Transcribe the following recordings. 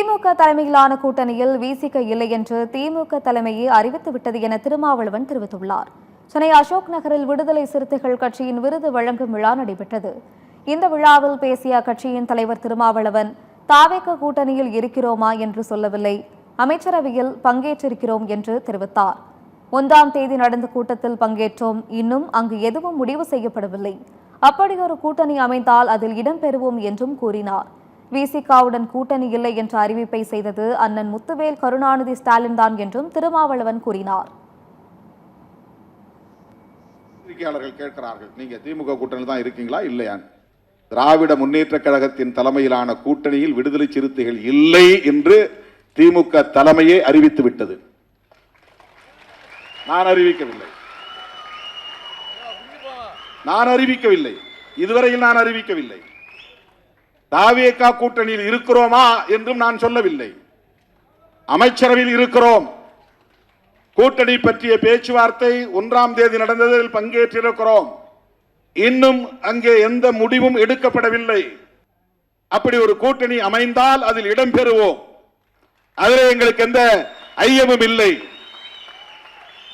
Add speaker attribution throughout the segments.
Speaker 1: திமுக தலைமையிலான கூட்டணியில் விசிக இல்லை என்று திமுக தலைமையை அறிவித்துவிட்டது என திருமாவளவன் தெரிவித்துள்ளார். சென்னை அசோக் நகரில் விடுதலை சிறுத்தைகள் கட்சியின் விருது வழங்கும் விழா நடைபெற்றது. இந்த விழாவில் பேசிய அக்கட்சியின் தலைவர் திருமாவளவன், தாவேக கூட்டணியில் இருக்கிறோமா என்று சொல்லவில்லை, அமைச்சரவையில் பங்கேற்றிருக்கிறோம் என்று தெரிவித்தார். 1ஆம் தேதி நடந்த கூட்டத்தில் பங்கேற்றோம், இன்னும் அங்கு எதுவும் முடிவு செய்யப்படவில்லை. அப்படி ஒரு கூட்டணி அமைந்தால் அதில் இடம்பெறுவோம் என்றும் கூறினார். விசிகாவுடன் கூட்டணி இல்லை என்ற அறிவிப்பை செய்தது அண்ணன் முத்துவேல் கருணாநிதி ஸ்டாலின் தான் என்றும் திருமாவளவன் கூறினார்.
Speaker 2: கேட்கிறார்கள், நீங்க திமுக கூட்டணியில் தான் இருக்கீங்களா இல்லையா? திராவிட முன்னேற்ற கழகத்தின் தலைமையிலான கூட்டணியில் விடுதலை சிறுத்தைகள் இல்லை என்று திமுக தலைமையே அறிவித்து விட்டது. நான் அறிவிக்கவில்லை, இதுவரையில் நான் அறிவிக்கவில்லை. தாவேகா கூட்டணியில் இருக்கிறோமா என்றும் நான் சொல்லவில்லை. அமைச்சரவையில் இருக்கிறோம். கூட்டணி பற்றிய பேச்சுவார்த்தை 1ஆம் தேதி நடந்ததில் பங்கேற்றிருக்கிறோம். இன்னும் அங்கே எந்த முடிவும் எடுக்கப்படவில்லை. அப்படி ஒரு கூட்டணி அமைந்தால் அதில் இடம்பெறுவோம். அதில் எங்களுக்கு எந்த ஐயமும் இல்லை.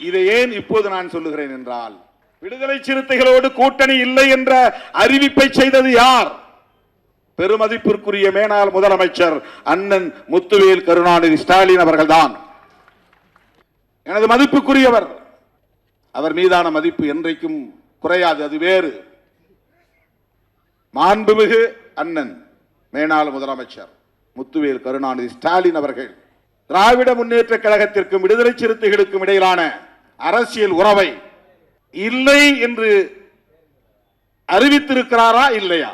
Speaker 2: இதை ஏன் இப்போது நான் சொல்லுகிறேன் என்றால், விடுதலை சிறுத்தைகளோடு கூட்டணி இல்லை என்ற அறிவிப்பை செய்தது யார்? பெருமதிப்பிற்குரிய மேனாள் முதலமைச்சர் அண்ணன் முத்துவேல் கருணாநிதி ஸ்டாலின் அவர்கள்தான். எனது மதிப்புக்குரியவர். அவர் மீதான மதிப்பு என்றைக்கும் குறையாது, அது வேறு. மாண்புமிகு அண்ணன் மேனாள் முதலமைச்சர் முத்துவேல் கருணாநிதி ஸ்டாலின் அவர்கள் திராவிட முன்னேற்ற கழகத்திற்கும் விடுதலை சிறுத்தைகளுக்கும் இடையிலான அரசியல் உறவை இல்லை என்று அறிவித்திருக்கிறாரா இல்லையா?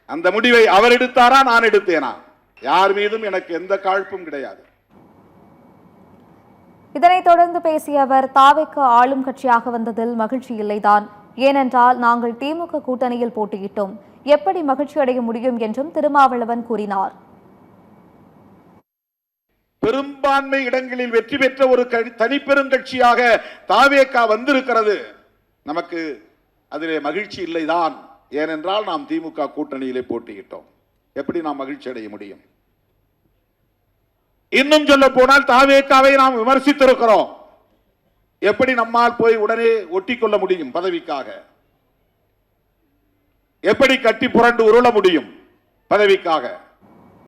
Speaker 2: அந்த முடிவை அவர் எடுத்தாரா, நான் எடுத்தேனா? யார் மீதும் எனக்கு எந்த காழ்ப்பும் கிடையாது.
Speaker 1: இதனைத் தொடர்ந்து பேசிய அவர், தாவேக ஆளும் கட்சியாக வந்ததில் மகிழ்ச்சி இல்லைதான், ஏனென்றால் நாங்கள் திமுக கூட்டணியில் போட்டியிட்டோம், எப்படி மகிழ்ச்சி அடைய முடியும் என்றும் திருமாவளவன் கூறினார்.
Speaker 2: பெரும்பான்மை இடங்களில் வெற்றி பெற்ற ஒரு தனிப்பெரும் கட்சியாக தாவேகா வந்திருக்கிறது. நமக்கு அதிலே மகிழ்ச்சி இல்லைதான், ஏனென்றால் நாம் திமுக கூட்டணியிலே போட்டியிட்டோம். எப்படி நாம் மகிழ்ச்சி அடைய முடியும்? இன்னும் சொல்ல போனால் தாவேகாவை நாம் விமர்சித்திருக்கிறோம். எப்படி நம்மால் போய் உடனே ஒட்டிக்கொள்ள முடியும்? பதவிக்காக எப்படி கட்டி புரண்டு உருள முடியும்? பதவிக்காக